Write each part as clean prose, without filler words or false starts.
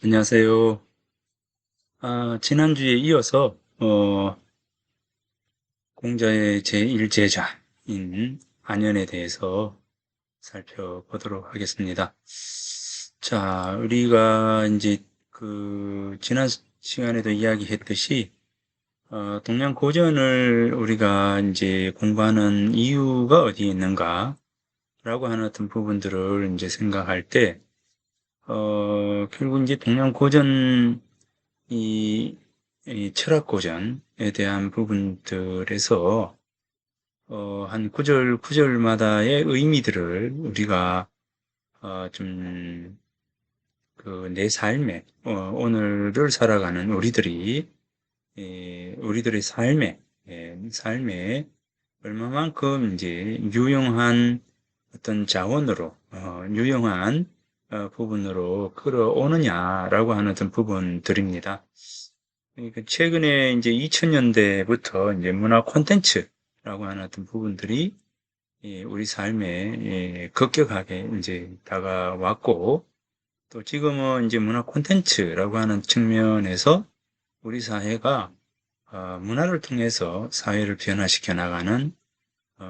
안녕하세요. 지난주에 이어서 공자의 제1제자인 안연에 대해서 살펴보도록 하겠습니다. 자, 우리가 이제 지난 시간에도 이야기했듯이 동양 고전을 우리가 이제 공부하는 이유가 어디에 있는가라고 하는 어떤 부분들을 이제 생각할 때 결국 이제 동양 고전 이, 이 철학 고전에 대한 부분들에서 한 구절 구절마다의 의미들을 우리가 좀 내 삶에 오늘을 살아가는 우리들의 삶에 얼마만큼 이제 유용한 어떤 자원으로 유용한 부분으로 끌어오느냐라고 하는 어떤 부분들입니다. 그러니까 최근에 이제 2000년대부터 이제 문화 콘텐츠라고 하는 어떤 부분들이 우리 삶에 급격하게 이제 다가왔고, 또 지금은 이제 문화 콘텐츠라고 하는 측면에서 우리 사회가 문화를 통해서 사회를 변화시켜 나가는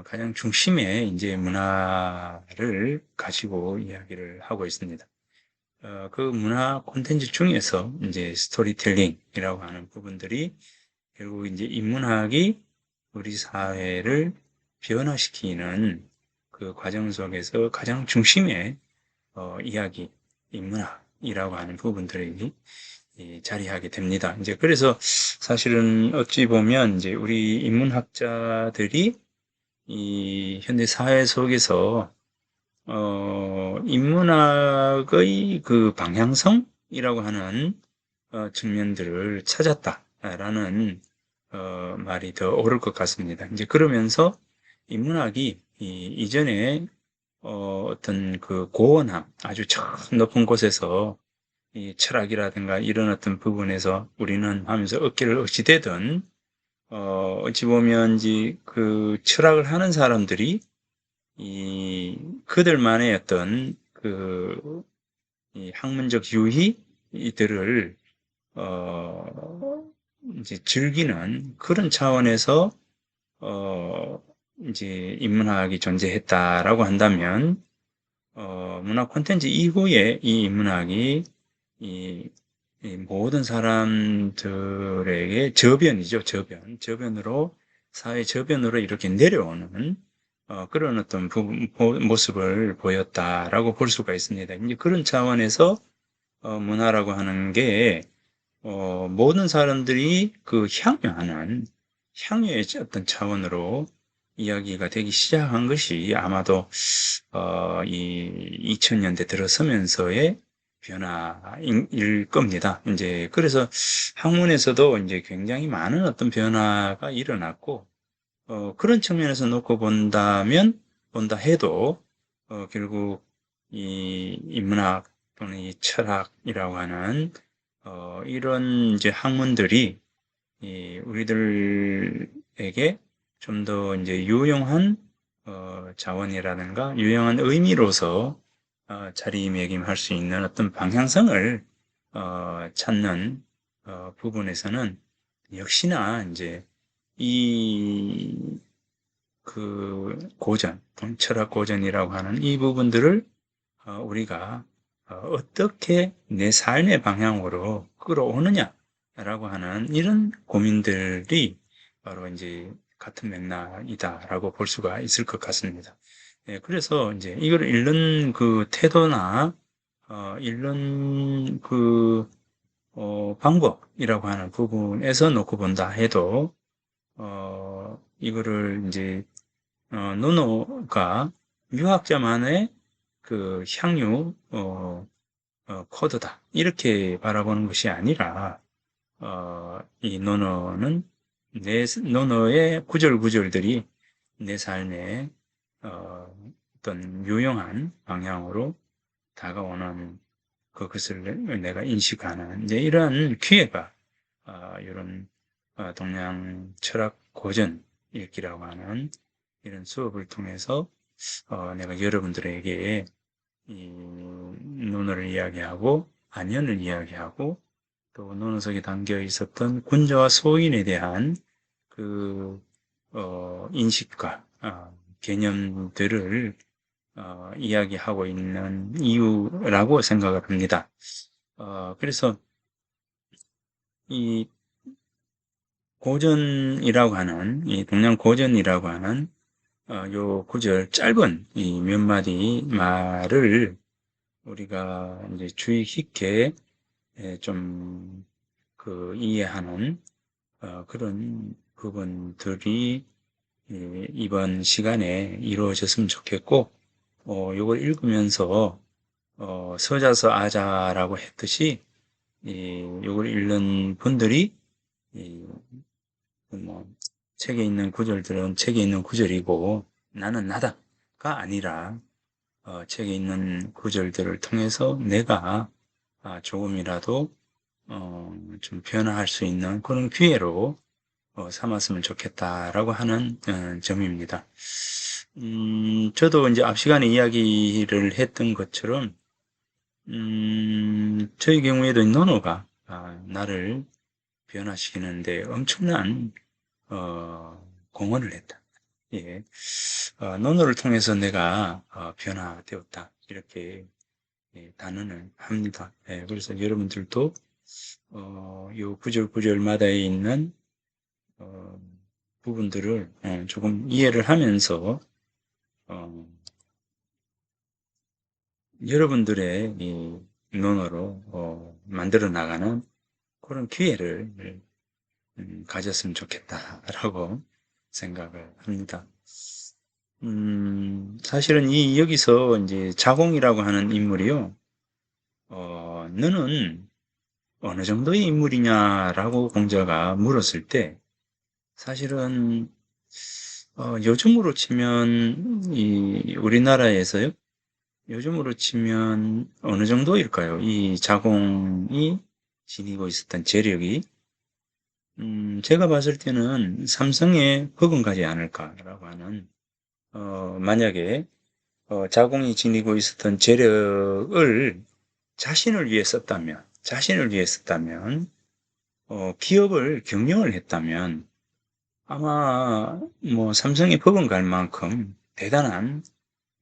가장 중심에 이제 문화를 가지고 이야기를 하고 있습니다. 그 문화 콘텐츠 중에서 이제 스토리텔링이라고 하는 부분들이 결국 이제 인문학이 우리 사회를 변화시키는 그 과정 속에서 가장 중심에 이야기, 인문학이라고 하는 부분들이 자리하게 됩니다. 이제 그래서 사실은 어찌 보면 이제 우리 인문학자들이 이 현대 사회 속에서 인문학의 그 방향성이라고 하는 측면들을 찾았다라는 말이 더 옳을 것 같습니다. 이제 그러면서 인문학이 이전에 어떤 그 고원함, 아주 저 높은 곳에서 이 철학이라든가 이런 어떤 부분에서 우리는 하면서 어깨를 어찌되든 어찌 보면 이제 그 철학을 하는 사람들이 그들만의 어떤 이 학문적 유희들을 이제 즐기는 그런 차원에서 어, 이제 인문학이 존재했다라고 한다면 문화 콘텐츠 이후에 이 인문학이 이, 이 모든 사람들에게 저변이죠, 저변으로 사회 저변으로 이렇게 내려오는 그런 어떤 모습을 보였다라고 볼 수가 있습니다. 이제 그런 차원에서 문화라고 하는 게 모든 사람들이 그 향유의 어떤 차원으로 이야기가 되기 시작한 것이 아마도 이 2000년대 들어서면서의 변화일 겁니다. 이제 그래서 학문에서도 이제 굉장히 많은 어떤 변화가 일어났고 그런 측면에서 놓고 본다 해도 결국 이 인문학 또는 이 철학이라고 하는 이런 이제 학문들이 우리들에게 좀 더 이제 유용한 자원이라든가 유용한 의미로서 자리매김할 수 있는 어떤 방향성을 찾는 부분에서는 역시나 이제 이 철학 고전이라고 하는 이 부분들을 우리가 어떻게 내 삶의 방향으로 끌어오느냐라고 하는 이런 고민들이 바로 이제 같은 맥락이다라고 볼 수가 있을 것 같습니다. 그래서 이제 이걸 읽는 그 태도나 읽는 방법이라고 하는 부분에서 놓고 본다 해도 이거를 이제 노노가 유학자만의 그 향유 코드다 이렇게 바라보는 것이 아니라 이 노노의 구절구절들이 내 삶에 어떤 유용한 방향으로 다가오는 그것을 내가 인식하는 이제 이런 기회가 이런 동양 철학 고전 읽기라고 하는 이런 수업을 통해서 내가 여러분들에게 이 논어를 이야기하고 안연을 이야기하고 또 논어석에 담겨 있었던 군자와 소인에 대한 그 인식과 개념들을 이야기하고 있는 이유라고 생각을 합니다. 그래서 이 고전이라고 하는 이 동양 고전이라고 하는 요 구절 짧은 이 몇 마디 말을 우리가 이제 주의 깊게 좀 그 이해하는 그런 부분들이 이번 시간에 이루어졌으면 좋겠고, 요걸 읽으면서 서자서 아자라고 했듯이 요걸 읽는 분들이 이, 뭐 책에 있는 구절들은 책에 있는 구절이고 나는 나다가 아니라 책에 있는 구절들을 통해서 내가 조금이라도 좀 변화할 수 있는 그런 기회로 삼았으면 좋겠다라고 하는 점입니다. 저도 이제 앞 시간에 이야기를 했던 것처럼 저희 경우에도 논어가 나를 변화시키는데 엄청난 공헌을 했다. 예. 논어를 통해서 내가 변화되었다. 이렇게 단언을 합니다. 예, 그래서 여러분들도 요 구절구절마다 있는 부분들을 조금 이해를 하면서 여러분들의 이 논어로 만들어 나가는 그런 기회를 가졌으면 좋겠다라고 생각을 합니다. 사실은 여기서 이제 자공이라고 하는 인물이요, 너는 어느 정도의 인물이냐라고 공자가 물었을 때, 사실은, 요즘으로 치면, 우리나라에서요, 요즘으로 치면 어느 정도일까요? 이 자공이 지니고 있었던 재력이, 제가 봤을 때는 삼성에 버금가지 않을까라고 하는, 만약에, 자공이 지니고 있었던 재력을 자신을 위해 썼다면, 기업을 경영을 했다면, 아마, 뭐, 삼성에 버금갈 만큼 대단한,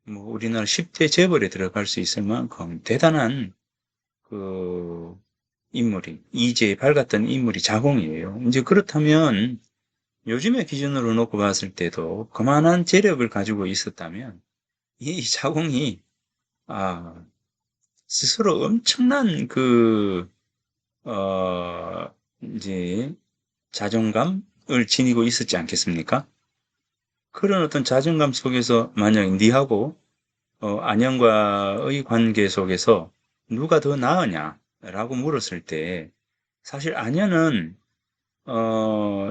뭐, 우리나라 10대 재벌에 들어갈 수 있을 만큼 대단한, 그, 이제에 밝았던 인물이 자공이에요. 이제 그렇다면, 요즘의 기준으로 놓고 봤을 때도 그만한 재력을 가지고 있었다면, 이 자공이, 아, 스스로 엄청난 이제 자존감을 지니고 있었지 않겠습니까? 그런 어떤 자존감 속에서 만약 니하고 안영과의 관계 속에서 누가 더 나으냐라고 물었을 때 사실 안현은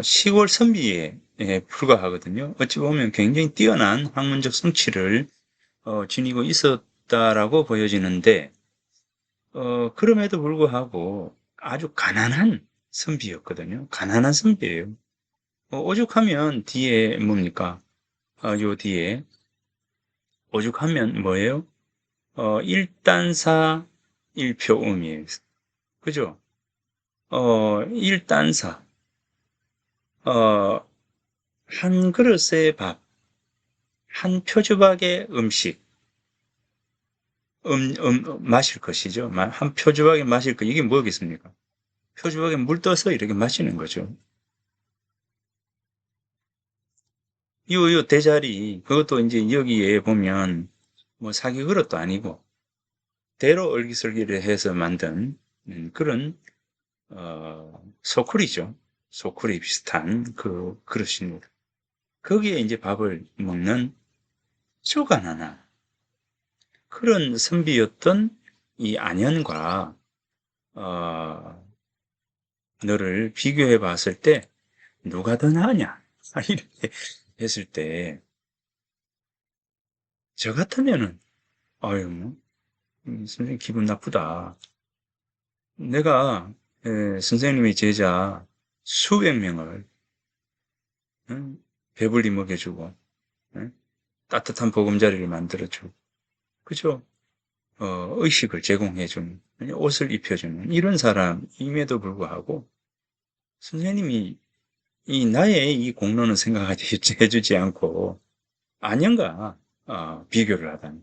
시골 선비에 불과하거든요. 어찌 보면 굉장히 뛰어난 학문적 성취를 지니고 있었다라고 보여지는데 그럼에도 불구하고 아주 가난한 선비였거든요. 가난한 선비예요. 오죽하면 뒤에 뭡니까? 요 뒤에 오죽하면 뭐예요? 일단사 일표음이에요. 그죠? 일단사. 어, 한 그릇의 밥, 한 표주박의 음식, 마실 것이죠. 한 표주박에 마실 것, 이게 뭐겠습니까? 표주박에 물 떠서 이렇게 마시는 거죠. 요 대자리, 그것도 이제 여기에 보면, 뭐 사기 그릇도 아니고, 대로 얼기설기를 해서 만든, 그런, 소쿠리죠. 소쿠리 비슷한 그 그릇입니다. 거기에 이제 밥을 먹는 쪼가나나, 그런 선비였던 이 안현과, 어, 너를 비교해 봤을 때, 누가 더 나으냐? 이렇게 했을 때, 저 같으면은, 아유, 뭐, 선생님 기분 나쁘다. 내가 선생님의 제자 수백 명을 응? 배불리 먹여주고 응? 따뜻한 보금자리를 만들어주고 그죠? 의식을 제공해주는, 옷을 입혀주는 이런 사람임에도 불구하고 선생님이 이 나의 이 공로는 생각하지 해주지 않고 안연과 비교를 하다니,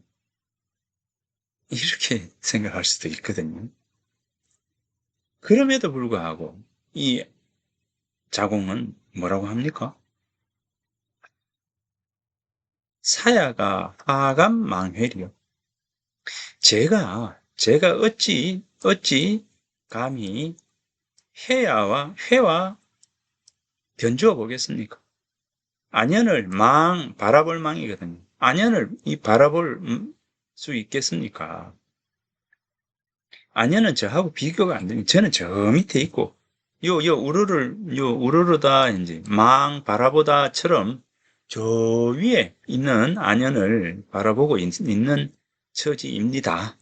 이렇게 생각할 수도 있거든요. 그럼에도 불구하고 이 자공은 뭐라고 합니까? 사야가 하감망회리요. 제가 어찌 감히 회와 변주어 보겠습니까? 안연을 바라볼 망이거든요. 안연을 바라볼 수 있겠습니까? 안연은 저하고 비교가 안 됩니다. 저는 저 밑에 있고, 우르르다, 이제, 바라보다처럼 저 위에 있는 안연을 바라보고 있는 처지입니다.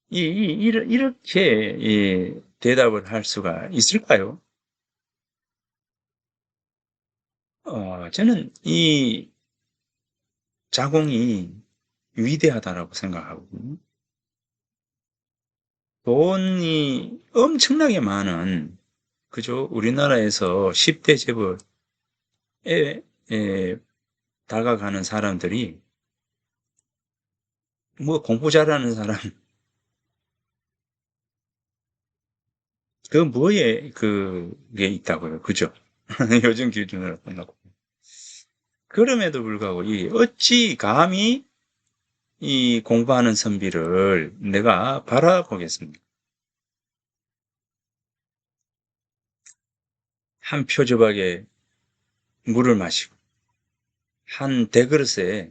이렇게 대답을 할 수가 있을까요? 저는 이 자공이 위대하다라고 생각하거든요. 돈이 엄청나게 많은, 그죠? 우리나라에서 10대 재벌에 다가가는 사람들이, 뭐 공부 잘하는 사람, 그게 있다고요. 그죠? 요즘 기준으로 끝나고. 그럼에도 불구하고, 어찌 감히 이 공부하는 선비를 내가 바라보겠습니까? 한 표조박에 물을 마시고, 한 대그릇에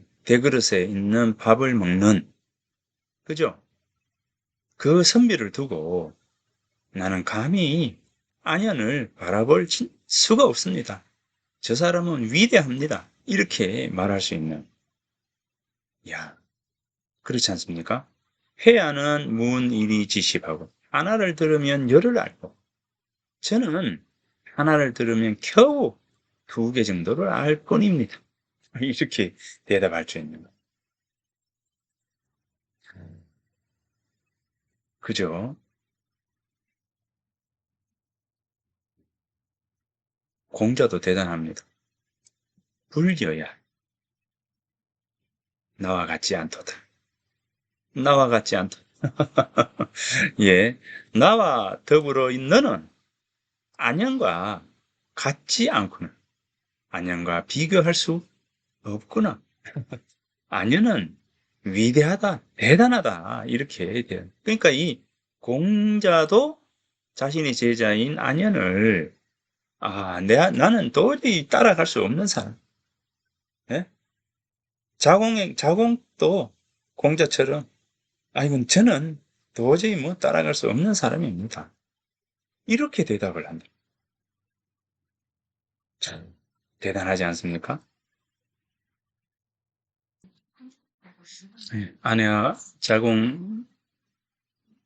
있는 밥을 먹는, 그죠? 그 선비를 두고 나는 감히 안연을 바라볼 수가 없습니다. 저 사람은 위대합니다. 이렇게 말할 수 있는. 야, 그렇지 않습니까? 회야는 문이리 지십하고 하나를 들으면 열을 알고 저는 하나를 들으면 겨우 2개 정도를 알 뿐입니다. 이렇게 대답할 수 있는 거. 그죠? 공자도 대단합니다. 불교야 나와 같지 않도다. 나와 같지 않다. 예, 나와 더불어 너는 안녕과 같지 않구나. 안녕과 비교할 수 없구나. 안녕은 위대하다, 대단하다 이렇게 돼요. 그러니까 이 공자도 자신의 제자인 안연을 나는 도저히 따라갈 수 없는 사람. 예? 자공도 공자처럼 이건 저는 도저히 뭐 따라갈 수 없는 사람입니다. 이렇게 대답을 한다. 참 대단하지 않습니까? 네, 아내와 자공,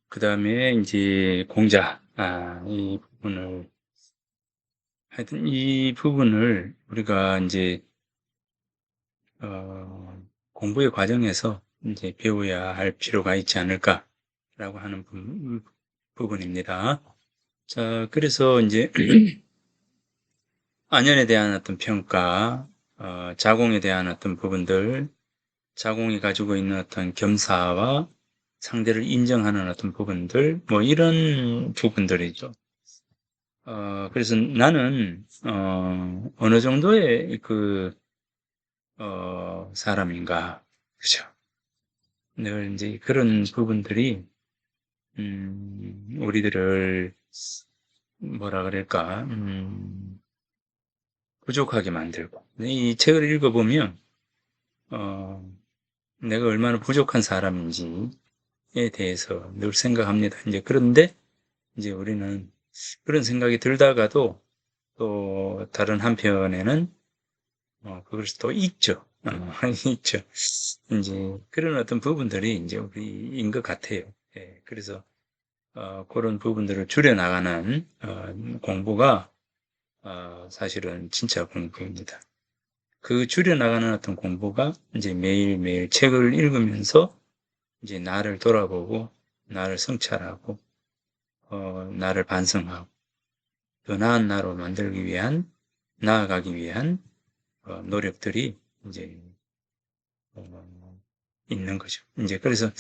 그 다음에 이제 공자, 이 부분을, 하여튼 이 부분을 우리가 이제, 공부의 과정에서 이제 배워야 할 필요가 있지 않을까라고 하는 부분입니다. 자, 그래서 이제 안연에 대한 어떤 평가, 자공에 대한 어떤 부분들, 자공이 가지고 있는 어떤 겸사와 상대를 인정하는 어떤 부분들, 뭐 이런 부분들이죠. 그래서 나는, 어느 정도의 사람인가. 그죠. 늘 이제 그런 부분들이, 우리들을, 뭐라 그럴까, 부족하게 만들고. 이 책을 읽어보면, 어, 내가 얼마나 부족한 사람인지에 대해서 늘 생각합니다. 이제 그런데, 이제 우리는 그런 생각이 들다가도 또 다른 한편에는 그걸 또 있죠. 있죠. 이제 그런 어떤 부분들이 이제 우리인 것 같아요. 예, 그래서 그런 부분들을 줄여나가는 공부가 사실은 진짜 공부입니다. 그 줄여나가는 어떤 공부가 이제 매일매일 책을 읽으면서 이제 나를 돌아보고, 나를 성찰하고, 나를 반성하고, 더 나은 나로 만들기 위한, 나아가기 위한 노력들이 이제 있는 거죠. 이제 그래서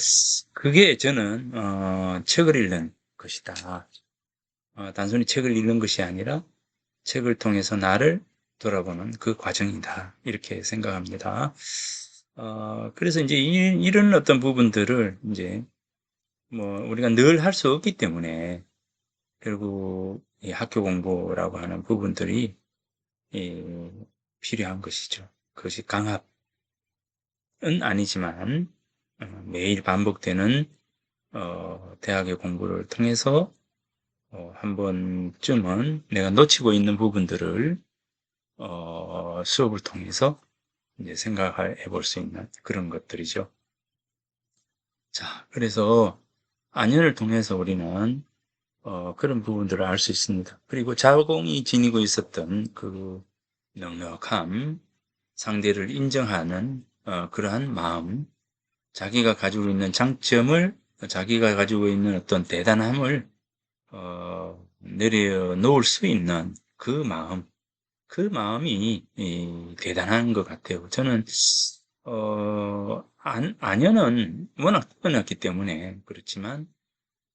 그게 저는 책을 읽는 것이다. 단순히 책을 읽는 것이 아니라 책을 통해서 나를 돌아보는 그 과정이다. 이렇게 생각합니다. 그래서 이제 이런 어떤 부분들을 이제 뭐 우리가 늘 할 수 없기 때문에 결국 이 학교 공부라고 하는 부분들이 필요한 것이죠. 그것이 강압은 아니지만 매일 반복되는 대학의 공부를 통해서 한 번쯤은 내가 놓치고 있는 부분들을 수업을 통해서 이제 생각해 볼 수 있는 그런 것들이죠. 자, 그래서 안연을 통해서 우리는 그런 부분들을 알 수 있습니다. 그리고 자공이 지니고 있었던 그 넉넉함, 상대를 인정하는 그러한 마음, 자기가 가지고 있는 장점을, 자기가 가지고 있는 어떤 대단함을 내려놓을 수 있는 그 마음, 그 마음이 대단한 것 같아요. 저는 안연은 워낙 뛰어났기 때문에 그렇지만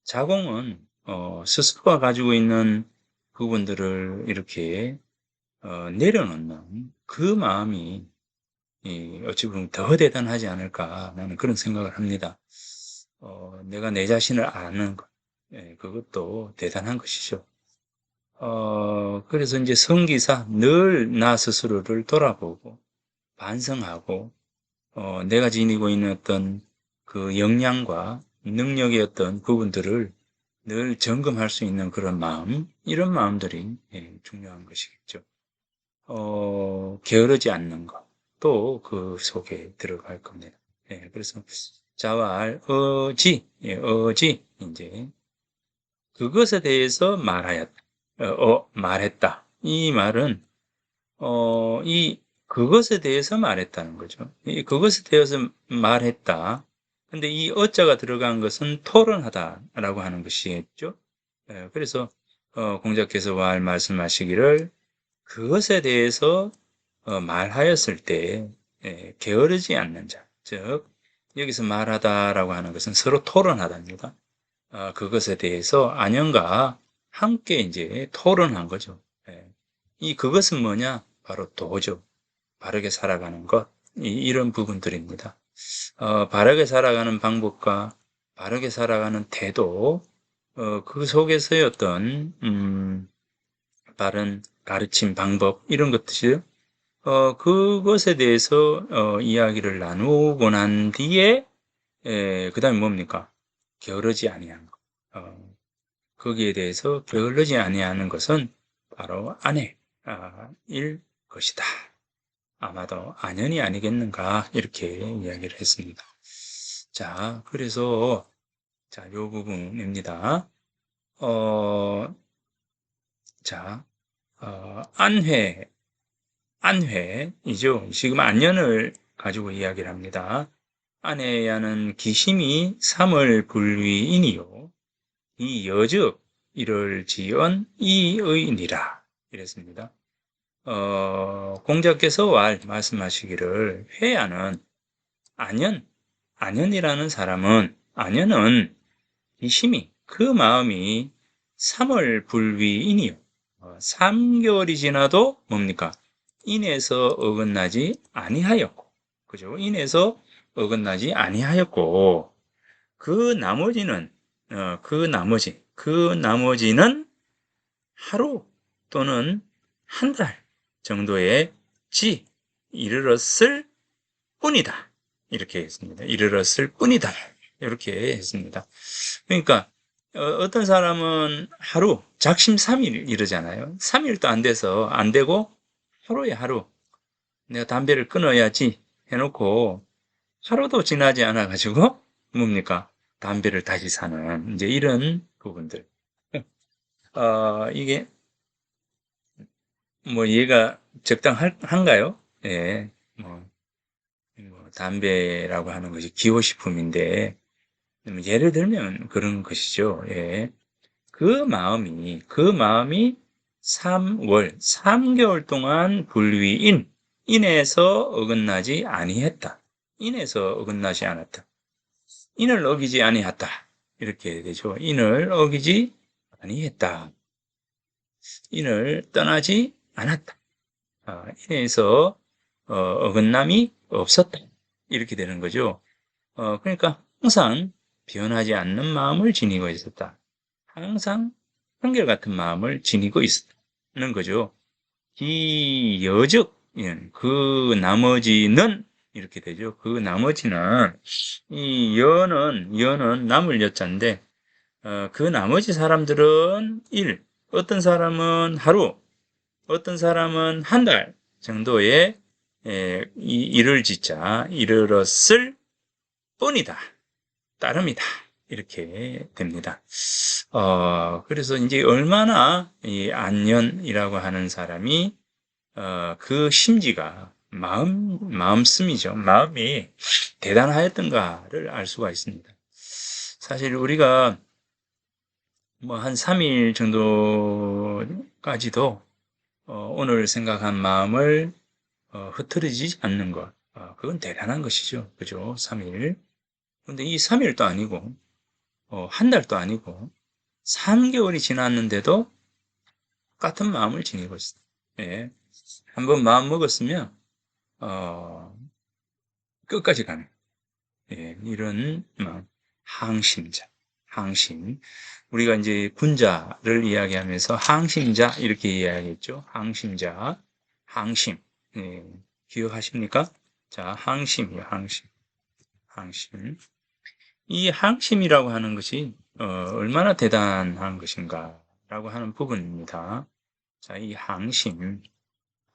자공은 스스로가 가지고 있는 부분들을 이렇게 내려놓는 그 마음이 어찌 보면 더 대단하지 않을까 나는 그런 생각을 합니다. 내가 내 자신을 아는 것, 그것도 대단한 것이죠. 그래서 이제 성기사 늘 나 스스로를 돌아보고 반성하고 내가 지니고 있는 어떤 그 역량과 능력의 어떤 부분들을 늘 점검할 수 있는 그런 마음, 이런 마음들이 중요한 것이겠죠. 게으르지 않는 것, 또 그 속에 들어갈 겁니다. 그래서 자활, 어지, 이제 그것에 대해서 말했다. 이 말은 그것에 대해서 말했다는 거죠. 이 그것에 대해서 말했다. 근데 이 어자가 들어간 것은 토론하다라고 하는 것이겠죠. 그래서 공자께서 말씀하시기를 그것에 대해서 말하였을 때 게으르지 않는 자, 즉 여기서 말하다라고 하는 것은 서로 토론하답니다. 그것에 대해서 안영과 함께 이제 토론한 거죠. 이 그것은 뭐냐? 바로 도죠. 바르게 살아가는 것. 이런 부분들입니다. 바르게 살아가는 방법과 바르게 살아가는 태도, 그 속에서의 어떤, 바른 가르침 방법, 이런 것들이, 그것에 대해서, 이야기를 나누고 난 뒤에, 그 다음에 뭡니까? 게으르지 아니한 것. 거기에 대해서 게을르지 아니하는 것은 바로 아내일 것이다. 아마도 안연이 아니겠는가 이렇게 이야기를 했습니다. 자, 그래서 자, 요 부분입니다. 자, 안회이죠. 지금 안연을 가지고 이야기를 합니다. 안회야는 기심이 삼을 불위이니요. 이 여즉 이를 지은 이의니라 이랬습니다. 공자께서 말씀하시기를 회야는 안연이라는 사람은 안연은 이심이 그 마음이 3월 불위이니요. 3개월이 지나도 뭡니까? 인에서 어긋나지 아니하였고, 그죠? 인에서 어긋나지 아니하였고, 그 나머지는 그 나머지는 하루 또는 한 달 정도의 이르렀을 뿐이다. 이렇게 했습니다. 이르렀을 뿐이다. 이렇게 했습니다. 그러니까 어떤 사람은 하루 작심 3일 이러잖아요. 3일도 안 돼서 안 되고 하루에 하루 내가 담배를 끊어야지 해놓고 하루도 지나지 않아 가지고 뭡니까? 담배를 다시 사는 이제 이런 부분들. 이게 뭐 이해가 적당한가요? 예. 뭐 담배라고 하는 것이 기호식품인데 예를 들면 그런 것이죠. 예. 그 마음이 3월, 3개월 동안 불위인, 인에서 어긋나지 아니했다. 인에서 어긋나지 않았다. 인을 어기지 아니했다. 이렇게 되죠. 인을 어기지 아니했다. 인을 떠나지 않았다. 인에서 어긋남이 없었다. 이렇게 되는 거죠. 그러니까 항상 변하지 않는 마음을 지니고 있었다. 항상 한결같은 마음을 지니고 있는 거죠. 기여적, 그 나머지는 이렇게 되죠. 그 나머지는 이 여는 남을 여자인데 그 나머지 사람들은 어떤 사람은 하루, 어떤 사람은 한 달 정도의 이 일을 짓자 이르렀을 뿐이다. 따름이다. 이렇게 됩니다. 그래서 이제 얼마나 이 안년이라고 하는 사람이 그 심지가 마음씀이죠. 마음이 대단하였던가를 알 수가 있습니다. 사실 우리가 뭐 한 3일 정도까지도 오늘 생각한 마음을 흐트러지지 않는 것, 그건 대단한 것이죠. 그죠? 3일. 근데 이 3일도 아니고 한 달도 아니고 3개월이 지났는데도 똑같은 마음을 지니고 있어요. 예. 한번 마음 먹었으면 어, 끝까지 가는, 예, 이런 항심자, 항심. 우리가 이제 군자를 이야기하면서 항심자 이렇게 이야기했죠. 항심자, 항심. 예, 기억하십니까? 자, 항심이요, 항심, 항심. 이 항심이라고 하는 것이 얼마나 대단한 것인가라고 하는 부분입니다. 자, 이 항심,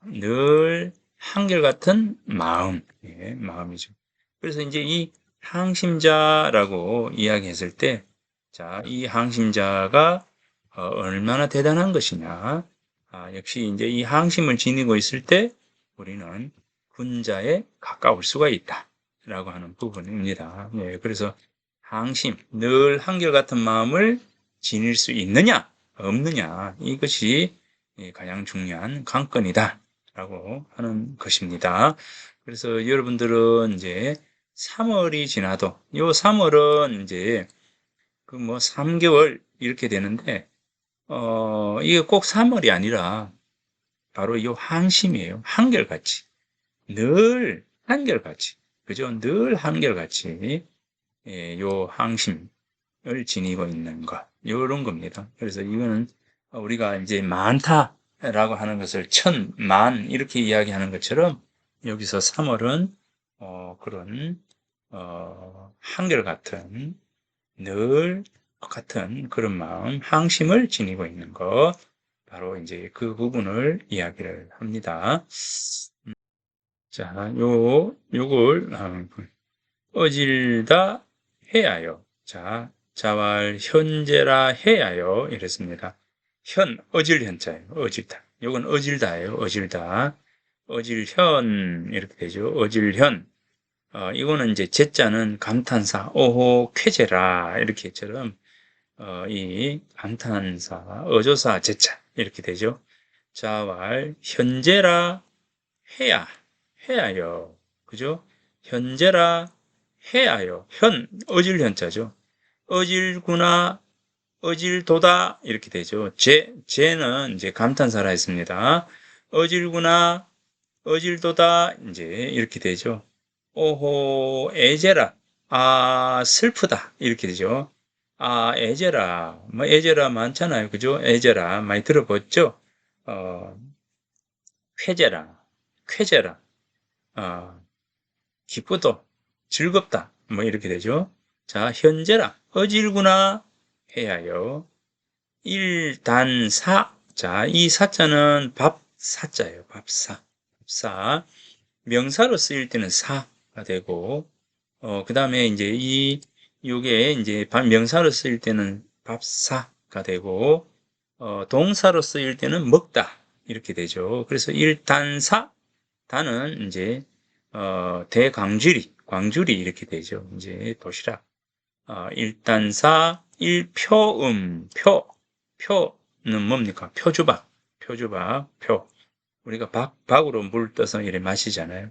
늘 한결같은 마음, 예, 마음이죠. 그래서 이제 이 항심자라고 이야기했을 때, 자, 이 항심자가 얼마나 대단한 것이냐. 역시 이제 이 항심을 지니고 있을 때 우리는 군자에 가까울 수가 있다. 라고 하는 부분입니다. 예, 그래서 항심, 늘 한결같은 마음을 지닐 수 있느냐, 없느냐, 이것이 가장 중요한 관건이다. 라고 하는 것입니다. 그래서 여러분들은 이제 3월이 지나도, 요 3월은 이제 그 뭐 3개월 이렇게 되는데, 이게 꼭 3월이 아니라 바로 이 항심이에요. 한결같이. 늘 한결같이. 그죠? 늘 한결같이. 예, 요 항심을 지니고 있는 것. 요런 겁니다. 그래서 이거는 우리가 이제 많다라고 하는 것을 만 이렇게 이야기하는 것처럼 여기서 3월은 그런 한결같은 늘 똑같은 그런 마음, 항심을 지니고 있는 것. 바로 이제 그 부분을 이야기를 합니다. 자, 요걸 어질다 해야요. 자, 자왈 현재라 해야요. 이랬습니다. 어질 현자예요. 어질다. 요건 어질다예요. 어질다. 어질현, 이렇게 되죠. 어질현. 이거는 이제 제자는 감탄사, 오호, 쾌제라. 이렇게처럼, 이 감탄사, 어조사, 제자. 이렇게 되죠. 자왈 현재라 해야요. 그죠? 현재라 해야요. 어질현자죠. 어질구나, 어질도다, 이렇게 되죠. 제는 이제 감탄사라 했습니다. 어질구나, 어질도다, 이제 이렇게 되죠. 오호, 애제라, 슬프다, 이렇게 되죠. 애제라, 뭐 애제라 많잖아요. 그죠? 애제라, 많이 들어봤죠? 쾌제라, 쾌제라, 어, 기쁘다, 즐겁다, 뭐 이렇게 되죠. 자, 현재라, 어질구나 해야요. 일단사, 자, 이 사자는 밥사자예요. 밥사, 밥사. 명사로 쓰일 때는 사가 되고, 그 다음에 이제 요게 이제 명사로 쓰일 때는 밥사가 되고, 동사로 쓰일 때는 먹다, 이렇게 되죠. 그래서 일단사, 단은 이제, 대광주리, 광주리 이렇게 되죠. 이제 도시락. 일단사, 표는 뭡니까? 표주박, 표. 우리가 박으로 물 떠서 이래 마시잖아요.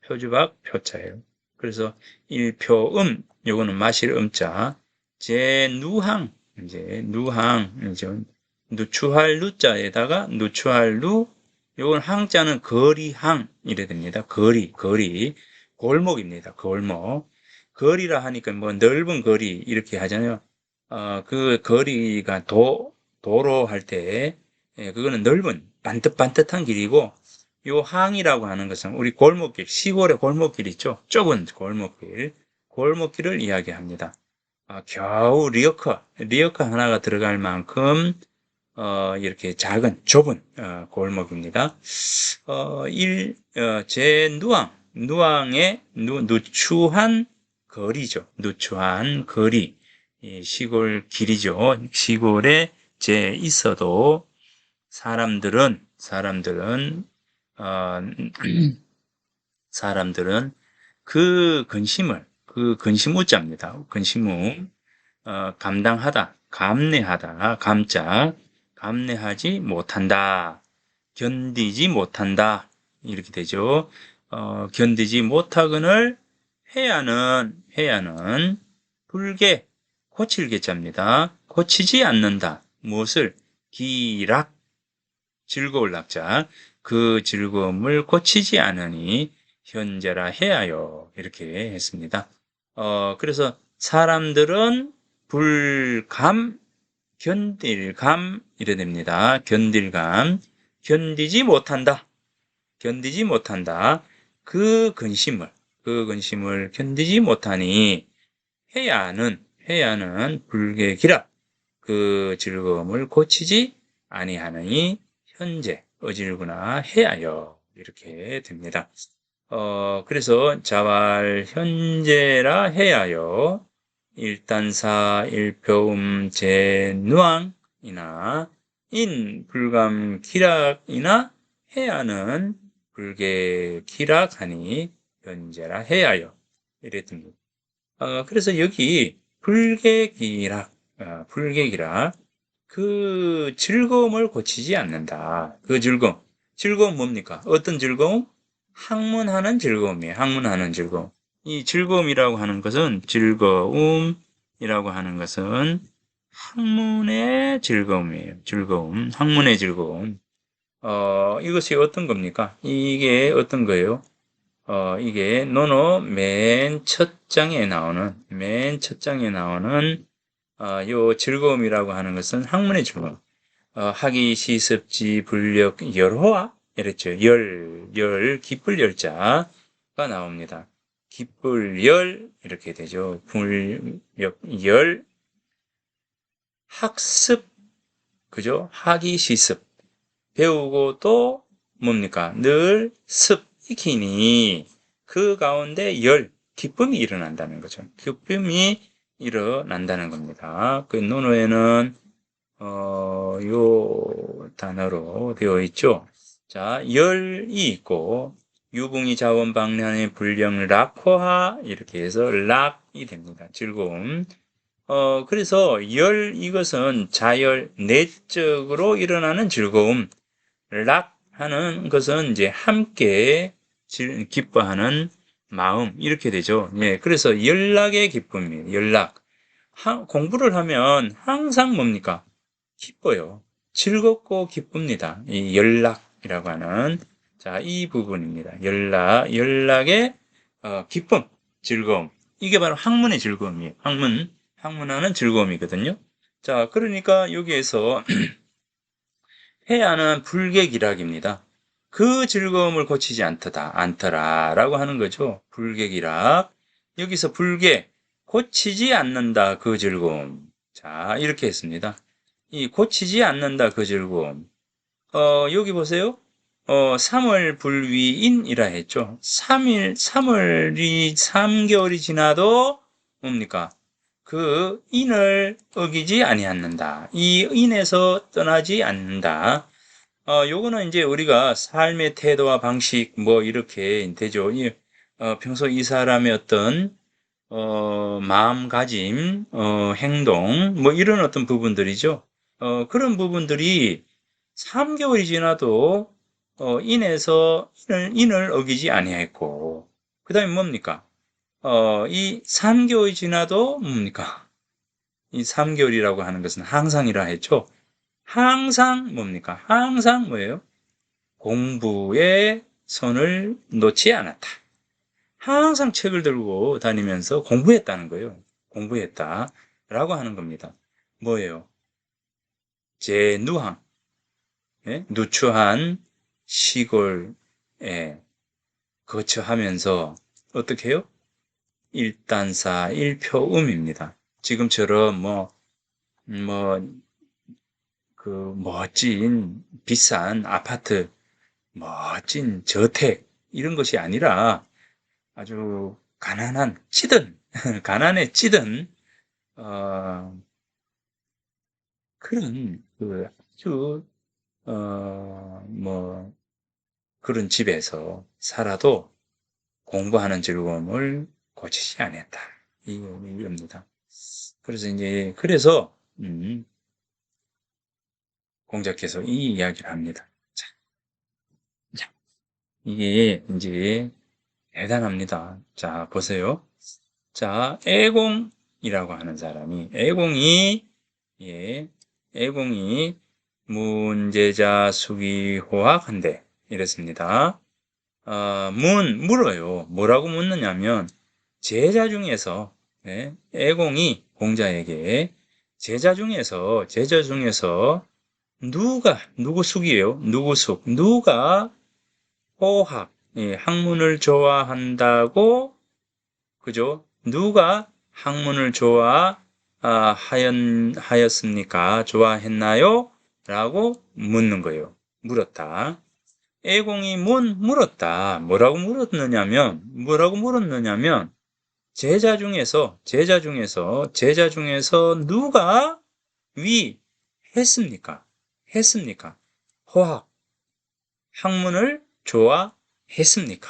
표주박, 표자예요. 그래서 요거는 마실 음자. 이제 누추할 누자에다가 누추할 요건 항자는 거리항, 이래 됩니다. 거리. 골목입니다. 골목. 거리라 하니까 뭐 넓은 거리, 이렇게 하잖아요. 그 거리가 도로 할 때, 그거는 넓은, 반듯반듯한 길이고, 요 항이라고 하는 것은 우리 골목길, 시골의 골목길 있죠? 좁은 골목길을 이야기합니다. 겨우 리어카 하나가 들어갈 만큼, 이렇게 좁은, 골목입니다. 누왕의 누추한 거리죠. 누추한 거리. 시골 길이죠. 시골에 있어도 사람들은 그 근심우자입니다. 근심우, 감당하다, 감내하다, 감내하지 못한다, 견디지 못한다, 이렇게 되죠. 견디지 못하거늘 해야는 불게, 고칠게자입니다. 고치지 않는다. 무엇을? 기락, 즐거울 낙자. 그 즐거움을 고치지 않으니 현재라 해야요. 이렇게 했습니다. 그래서 사람들은 견딜감, 이래 됩니다. 견딜감, 견디지 못한다. 그 근심을 견디지 못하니 해야는 불개기라. 그 즐거움을 고치지 아니하느니 현재 어질구나 해야요. 이렇게 됩니다. 그래서 자왈 현재라 해야요. 일단사 일표음 제누앙이나 불감 기락이나 해야는 불개 기락하니 현재라 해야요. 이랬습니다. 그래서 여기 불개기락, 그 즐거움을 고치지 않는다. 그 즐거움 뭡니까? 어떤 즐거움? 학문하는 즐거움이에요. 학문하는 즐거움. 이 즐거움이라고 하는 것은 학문의 즐거움이에요. 학문의 즐거움. 이것이 어떤 겁니까? 이게 어떤 거예요? 이게 노노 맨 첫 장에 나오는 요 즐거움이라고 하는 것은 학문의 즐거움. 학이 시습지 불력 열호화 이랬죠. 기쁠 열자가 나옵니다. 기쁠 열 이렇게 되죠. 불력 열 학습, 그죠? 학이 시습 배우고 또 뭡니까? 늘 익히니 그 가운데 기쁨이 일어난다는 거죠. 기쁨이 일어난다는 겁니다. 그 논어에는 요 단어로 되어 있죠. 자, 열이 있고 유붕이 자원 방면의 불령 락호하 이렇게 해서 락이 됩니다. 즐거움. 그래서 이것은 자열 내적으로 일어나는 즐거움. 락 하는 것은 이제 함께 기뻐하는 마음 이렇게 되죠. 예, 그래서 연락의 기쁨이에요. 연락. 공부를 하면 항상 뭡니까? 기뻐요. 즐겁고 기쁩니다. 이 연락이라고 하는 이 부분입니다. 연락의 기쁨, 즐거움. 이게 바로 학문의 즐거움이에요. 학문하는 즐거움이거든요. 자, 그러니까 여기에서 해야는 불객이락입니다. 그 즐거움을 고치지 않더라라고 하는 거죠. 불객이락. 여기서 고치지 않는다 그 즐거움. 자, 이렇게 했습니다. 이 고치지 않는다 그 즐거움. 여기 보세요. 3월 불위인이라 했죠. 3개월이 지나도 뭡니까? 그 인을 어기지 아니하는다. 이 인에서 떠나지 않는다. 요거는 이제 우리가 삶의 태도와 방식 뭐 이렇게 되죠. 평소 이 사람의 어떤 마음가짐, 행동, 뭐 이런 어떤 부분들이죠. 그런 부분들이 3개월이 지나도 인을 어기지 아니했고, 그 다음에 뭡니까? 이 3개월이 지나도 뭡니까? 이 3개월이라고 하는 것은 항상이라 했죠. 항상 뭡니까? 항상 뭐예요? 공부에 손을 놓지 않았다. 항상 책을 들고 다니면서 공부했다는 거예요. 공부했다. 라고 하는 겁니다. 뭐예요? 제누항, 예? 누추한 시골에 거처하면서 어떻게 해요? 일단사 일표음입니다. 지금처럼 멋진 비싼 아파트, 멋진 저택 이런 것이 아니라 아주 가난한 찌든 가난에 찌든 어, 그런 그 아주 뭐 그런 집에서 살아도 공부하는 즐거움을 고치지 않았다. 이겁니다. 그래서 공자께서 이 이야기를 합니다. 자, 자, 이게 이제 대단합니다. 자, 보세요. 자, 애공이라고 하는 사람이, 예, 애공이 문제자 수기 호학한데, 이랬습니다. 물어요. 뭐라고 묻느냐면, 제자 중에서, 예, 애공이 공자에게, 제자 중에서, 누구 숙이에요? 누구 숙? 누가 호학, 예, 학문을 좋아한다고 그죠? 누가 학문을 하였습니까? 좋아했나요? 라고 묻는 거예요. 물었다. 애공이 물었다. 뭐라고 물었느냐면, 제자 중에서 누가 했습니까? 호학, 학문을 좋아했습니까?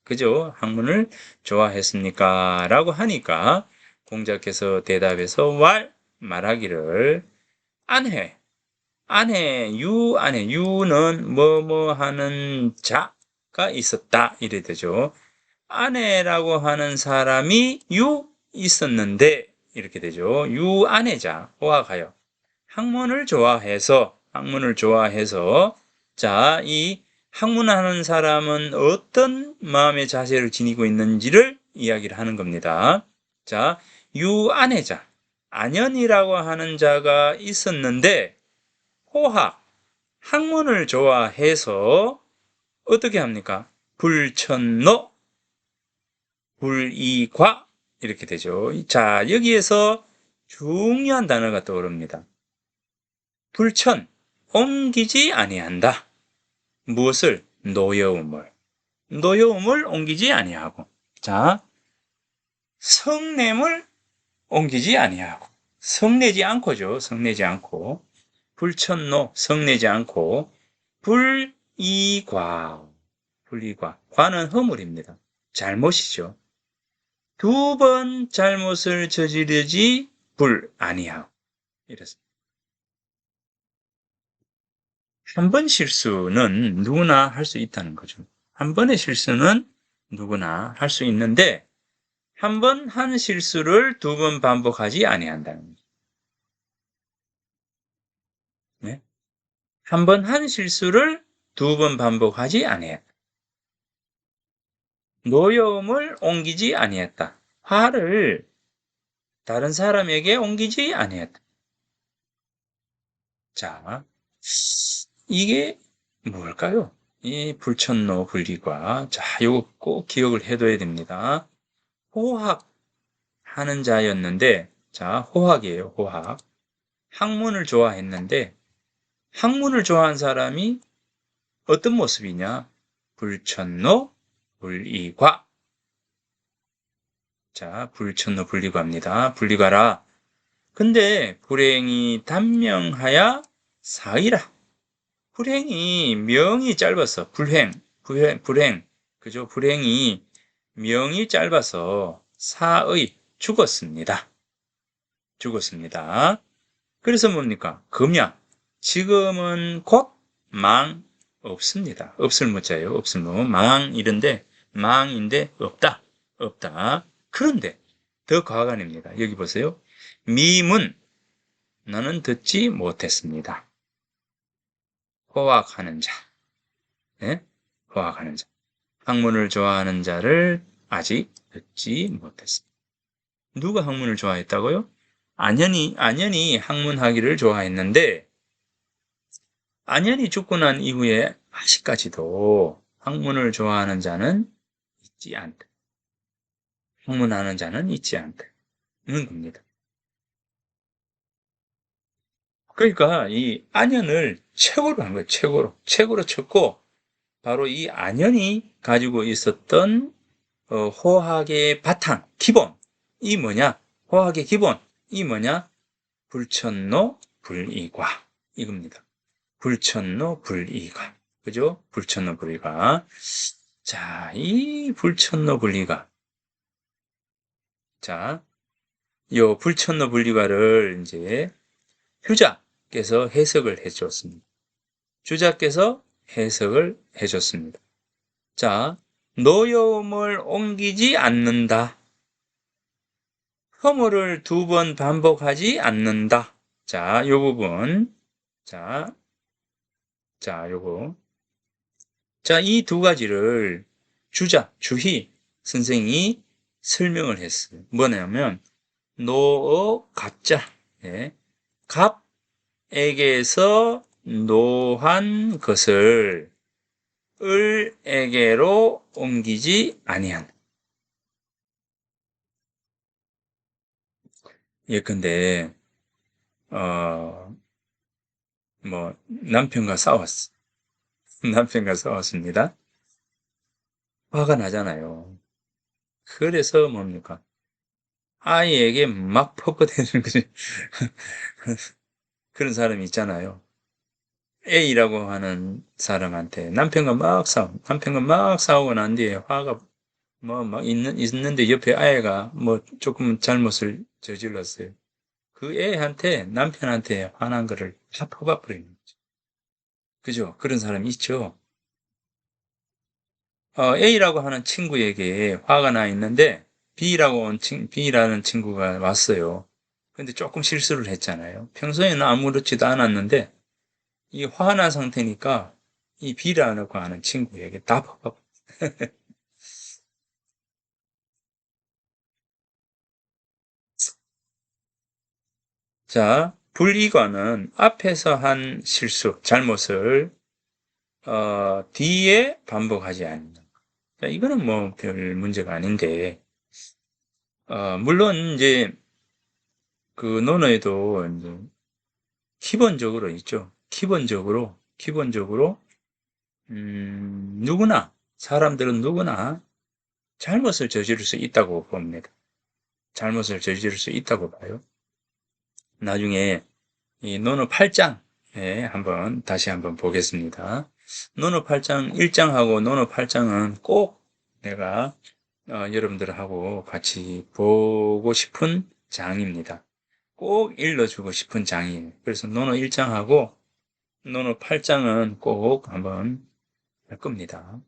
그죠? 학문을 좋아했습니까? 라고 하니까 공자께서 대답해서 말하기를 유는 뭐뭐 하는 자가 있었다. 이래 되죠. 아내라고 하는 사람이 있었는데 이렇게 되죠. 아내자 호학하여 학문을 좋아해서 자, 이 학문하는 사람은 어떤 마음의 자세를 지니고 있는지를 이야기를 하는 겁니다. 자, 유아내자, 안연이라고 하는 자가 있었는데 학문을 좋아해서 어떻게 합니까? 불천노, 불이과 이렇게 되죠. 자, 여기에서 중요한 단어가 떠오릅니다. 불천, 옮기지 아니한다. 무엇을? 노여움을 옮기지 아니하고. 자, 성냄을 옮기지 아니하고. 성내지 않고죠. 성내지 않고. 불천노, 성내지 않고. 불이과. 과는 허물입니다. 잘못이죠. 2번 잘못을 저지르지 아니하고. 이렇습니다. 한 번 실수는 누구나 할 수 있다는 거죠. 한 번의 실수는 누구나 할 수 있는데 한 번 한 실수를 2번 반복하지 아니한다는 거죠. 네? 한 번 한 실수를 2번 반복하지 아니했다. 노여움을 옮기지 아니했다. 화를 다른 사람에게 옮기지 아니했다. 자, 이게 뭘까요? 이 불천노 불리과. 자, 이거 꼭 기억을 해둬야 됩니다. 호학하는 자였는데, 자, 호학이에요, 호학. 학문을 좋아했는데, 학문을 좋아한 사람이 어떤 모습이냐? 불천노 불이과. 자, 불천노 불이과입니다. 불이과라. 근데 불행이 단명하야 사이라. 불행이 명이 짧아서 불행. 그죠? 불행이 명이 짧아서 죽었습니다. 죽었습니다. 그래서 뭡니까? 금약. 지금은 곧 망 없습니다. 없을 무자예요. 없을 무. 망 이런데 망인데 없다. 없다. 그런데 더 과간입니다. 여기 보세요. 미문 나는 듣지 못했습니다. 호학하는 자. 네? 호학하는 자. 학문을 좋아하는 자를 아직 듣지 못했습니다. 누가 학문을 좋아했다고요? 안현이 학문하기를 좋아했는데 안현이 죽고 난 이후에 아직까지도 학문을 좋아하는 자는 있지 않다. 학문하는 자는 있지 않다는 겁니다. 그러니까 이 안현을 최고로 한 거예요. 최고로 쳤고 바로 이 안현이 가지고 있었던 호학의 바탕, 기본 이 뭐냐? 호학의 기본 이 뭐냐? 불천노 불이과 이겁니다. 불천노 불이과 그죠? 불천노 불이과. 자, 이 불천노 불이과. 자, 요 불천노 불이과를 이제 휴자께서 해석을 해줬습니다. 주자께서 해석을 해줬습니다. 자, 노여움을 옮기지 않는다. 허물을 2번 반복하지 않는다. 자, 요 부분. 자, 요거. 자, 이 2가지를 주희 선생이 설명을 했어요. 뭐냐면, 노의 갑자. 예. 갑에게서 노한 것을 을에게로 옮기지 아니한. 예컨대 남편과 싸웠어. 남편과 싸웠습니다. 화가 나잖아요. 그래서 뭡니까? 아이에게 막 퍽퍽대는 거지. 그런 사람이 있잖아요. A라고 하는 사람한테 남편과 막 싸우고 난 뒤에 화가 막 있는데 옆에 아이가 조금 잘못을 저질렀어요. 그 애한테, 남편한테 화난 거를 다 퍼박버리는 거죠. 그죠? 그런 사람이 있죠. A라고 하는 친구에게 화가 나 있는데 B라는 친구가 왔어요. 근데 조금 실수를 했잖아요. 평소에는 아무렇지도 않았는데 이 화난 상태니까 이 B라고 하는 친구에게 다 퍼박. 자, 불이관은 앞에서 한 실수, 잘못을 뒤에 반복하지 않는다. 자, 이거는 별 문제가 아닌데 물론 이제 그 논어에도 이제 기본적으로 있죠. 기본적으로 누구나 사람들은 누구나 잘못을 저지를 수 있다고 봅니다. 잘못을 저지를 수 있다고 봐요. 나중에 이 논어 8장에 다시 한번 보겠습니다. 논어 8장 1장하고 논어 8장은 꼭 내가 여러분들하고 같이 보고 싶은 장입니다. 꼭 읽어주고 싶은 장이에요. 그래서 논어 1장하고 논어 8장은 꼭 한번 할 겁니다.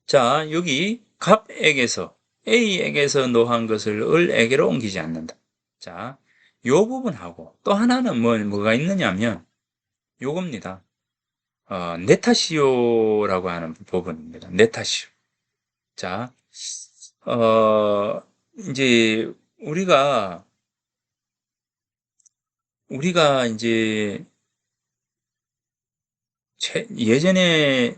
자, 여기 갑에게서 A에게서 노한 것을 을에게로 옮기지 않는다. 자, 요 부분하고 또 하나는 뭐가 있느냐면 요겁니다. 네타시오라고 하는 부분입니다. 네타시오. 자, 이제 우리가 이제 예전에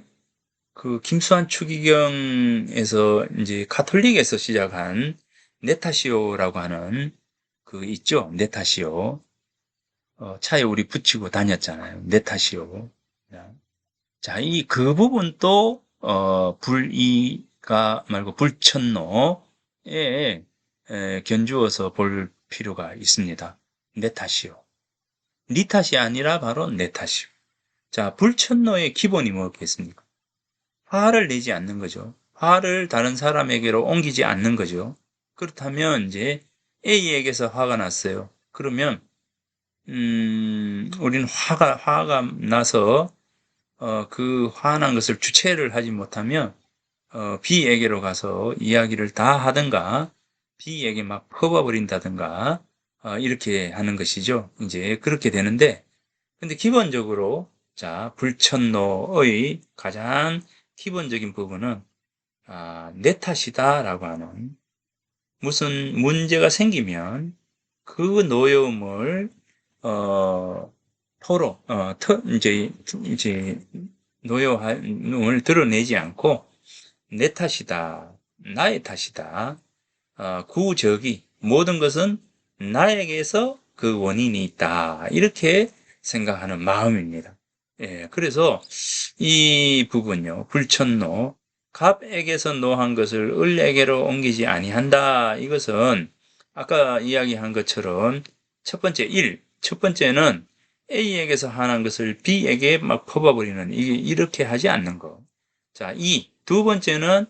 그 김수환 추기경에서 이제 가톨릭에서 시작한 네타시오라고 하는 그 있죠. 네타시오. 차에 우리 붙이고 다녔잖아요. 네타시오. 자, 그 부분도 불이가 말고 불천노에 견주어서 볼 필요가 있습니다. 내 탓이요. 네 탓이 아니라 바로 내 탓이요. 자, 불천노의 기본이 뭐겠습니까? 화를 내지 않는 거죠. 화를 다른 사람에게로 옮기지 않는 거죠. 그렇다면 이제 A에게서 화가 났어요. 그러면 우리는 화가 나서 그 화난 것을 주체를 하지 못하면 B에게로 가서 이야기를 다 하든가 B에게 막 퍼버린다든가 이렇게 하는 것이죠. 이제 그렇게 되는데, 근데 기본적으로 자, 불천노의 가장 기본적인 부분은 내 탓이다라고 하는, 무슨 문제가 생기면 그 노여움을 이제 노여움을 드러내지 않고 내 탓이다, 나의 탓이다, 구적이 모든 것은 나에게서 그 원인이 있다, 이렇게 생각하는 마음입니다. 예, 그래서 이 부분요, 불천노, 갑에게서 노한 것을 을에게로 옮기지 아니한다. 이것은 아까 이야기한 것처럼 첫 번째는 A에게서 화난 것을 B에게 막 퍼버리는, 이렇게 하지 않는 거. 자, 두 번째는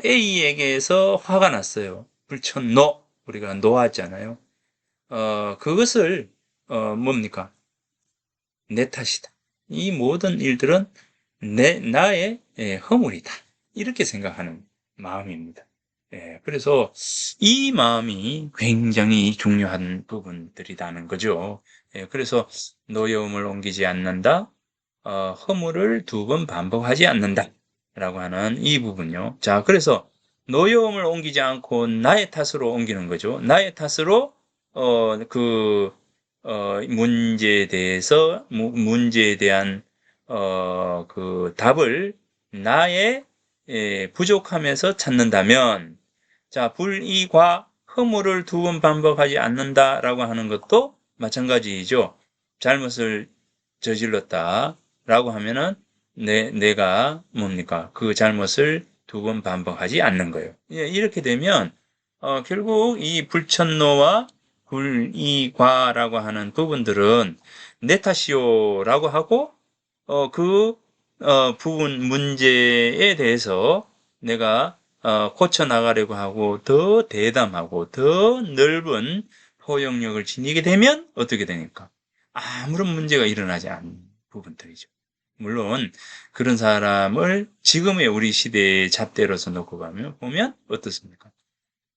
A에게서 화가 났어요. 불천노, 우리가 놓았잖아요. 그것을 뭡니까? 내 탓이다. 이 모든 일들은 나의 허물이다. 이렇게 생각하는 마음입니다. 그래서 이 마음이 굉장히 중요한 부분들이라는 거죠. 그래서 노여움을 옮기지 않는다, 허물을 두 번 반복하지 않는다 라고 하는 이 부분요. 자, 그래서 노여움을 옮기지 않고 나의 탓으로 옮기는 거죠. 나의 탓으로 문제에 대한 그 답을 나의 부족함에서 찾는다면, 자, 불이과 허물을 두 번 반복하지 않는다라고 하는 것도 마찬가지이죠. 잘못을 저질렀다라고 하면은 내가 뭡니까? 그 잘못을 두 번 반복하지 않는 거예요. 예, 이렇게 되면 결국 이 불천노와 불이과라고 하는 부분들은 내 탓이요라고 하고 부분 문제에 대해서 내가 고쳐 나가려고 하고 더 대담하고 더 넓은 포용력을 지니게 되면 어떻게 되니까 아무런 문제가 일어나지 않는 부분들이죠. 물론 그런 사람을 지금의 우리 시대의 잣대로서 놓고 보면 어떻습니까?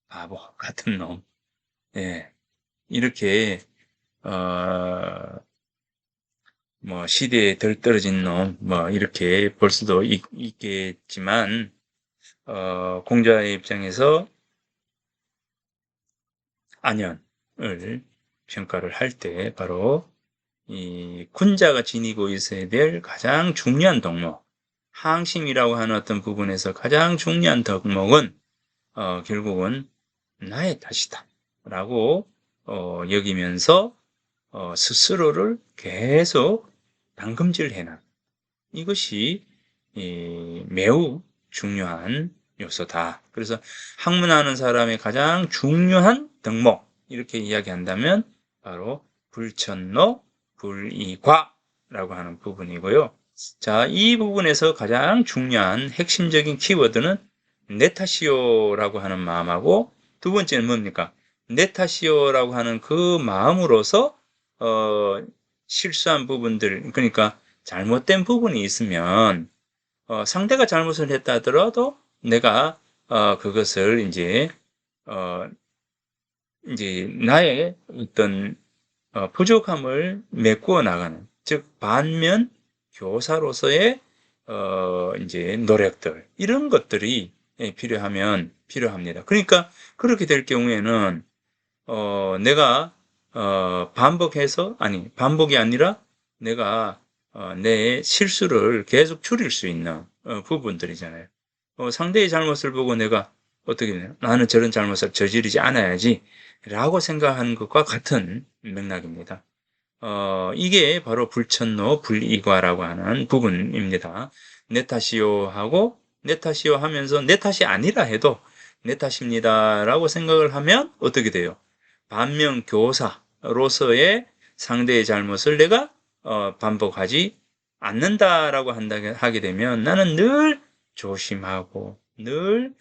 바보 같은 놈. 예. 이렇게 뭐 시대에 덜 떨어진 놈, 뭐 이렇게 볼 수도 있겠지만 공자의 입장에서 안연을 평가를 할 때 바로 이 군자가 지니고 있어야 될 가장 중요한 덕목, 항심이라고 하는 어떤 부분에서 가장 중요한 덕목은 결국은 나의 탓이다 라고 여기면서 스스로를 계속 당금질해놔. 이것이 매우 중요한 요소다. 그래서 학문하는 사람의 가장 중요한 덕목, 이렇게 이야기한다면 바로 불천노, 불이과라고 하는 부분이고요. 자, 이 부분에서 가장 중요한 핵심적인 키워드는 내 탓이요라고 하는 마음하고, 두 번째는 뭡니까? 내 탓이요라고 하는 그 마음으로서 실수한 부분들, 그러니까 잘못된 부분이 있으면 상대가 잘못을 했다 하더라도 내가 그것을 이제 나의 어떤 부족함을 메꾸어 나가는, 즉 반면 교사로서의 이제 노력들, 이런 것들이 필요합니다. 그러니까 그렇게 될 경우에는 내가 반복이 아니라 내가 내 실수를 계속 줄일 수 있는 부분들이잖아요. 상대의 잘못을 보고 내가 어떻게 되나? 나는 저런 잘못을 저지르지 않아야지 라고 생각하는 것과 같은 맥락입니다. 이게 바로 불천노, 불이과라고 하는 부분입니다. 내 탓이요 하고, 내 탓이요 하면서 내 탓이 아니라 해도 내 탓입니다 라고 생각을 하면 어떻게 돼요? 반면 교사로서의 상대의 잘못을 내가 반복하지 않는다라고 하게 되면 나는 늘 조심하고, 늘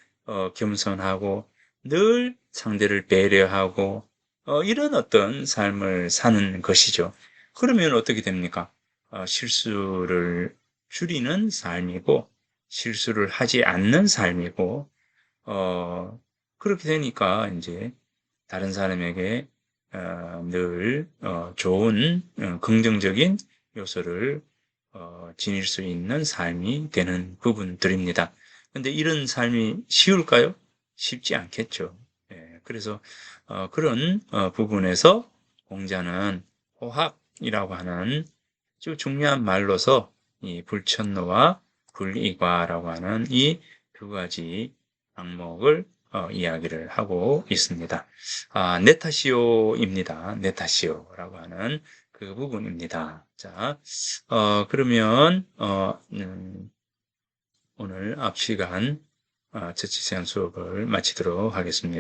겸손하고, 늘 상대를 배려하고 이런 어떤 삶을 사는 것이죠. 그러면 어떻게 됩니까? 실수를 줄이는 삶이고 실수를 하지 않는 삶이고 그렇게 되니까 이제 다른 사람에게 늘 좋은 긍정적인 요소를 지닐 수 있는 삶이 되는 부분들입니다. 근데 이런 삶이 쉬울까요? 쉽지 않겠죠. 예, 그래서 그런 부분에서 공자는 호학이라고 하는 아주 중요한 말로서 이 불천노와 불이과라고 하는 이 두 가지 항목을 이야기를 하고 있습니다. 네타시오입니다. 네타시오라고 하는 그 부분입니다. 자, 그러면 오늘 앞 시간 저치세안 수업을 마치도록 하겠습니다.